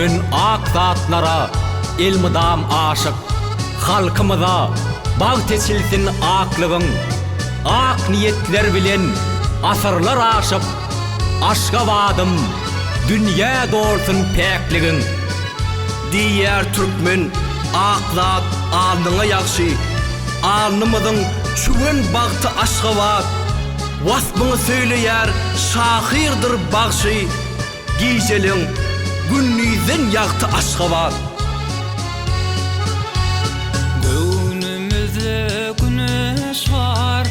görünün ak zatlara ilmidam aşık. Halkımıza bağ teçilsin aklığın, ak niyetler bilen asırlar aşıp, aşka vadım dünya doğursun pekligin. Diğer Türkmen aklat alnına yakşı, alnımızın çüven baktı aşka var. Vasfını söyleyer şahirdir bağşı, giycelin günnüzen yaktı aşka var. Göğnümüzde güneş var,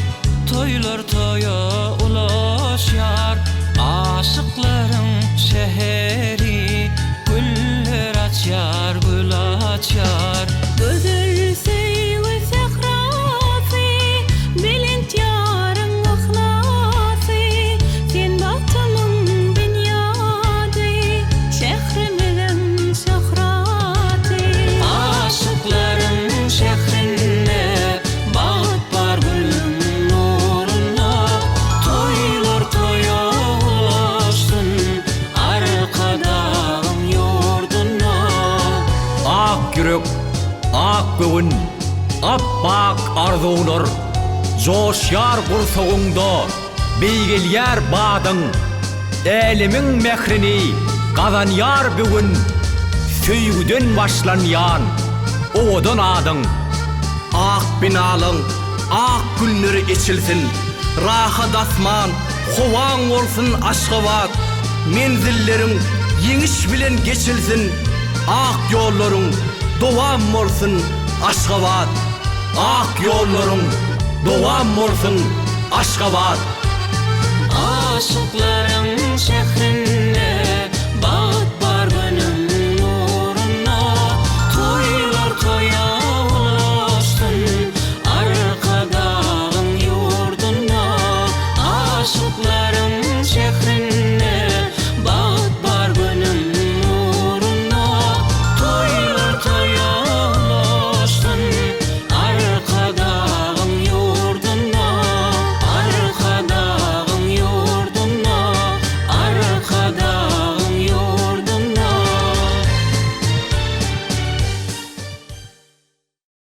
toylar toya ulaşar. Aşıkların şehri, güller açar, gül açar. Gözür sevgi sehrası, bilint yarın ahlası. Sen batımın dünyada, şehrimizin şöhreti. Aşıkların şehrine bağıt var gülün nuruna. Toylar toya ulaşsın arkadağın yurduna. Ak yürek, ak göğün, appak arzular, coşyar kursuğunda beygilyer badın. Elimin mehrini kazanyar bugün, süygüden başlanyan oğudun adın. Ak binalın, ak günleri içilsin, rahat asman, hovan olsun aşkavat. Menzillerin yeniş bilen geçilsin, ak yolların devam olsun aşkavat. Ak yolların devam olsun aşkavat. Aşıkların şehrine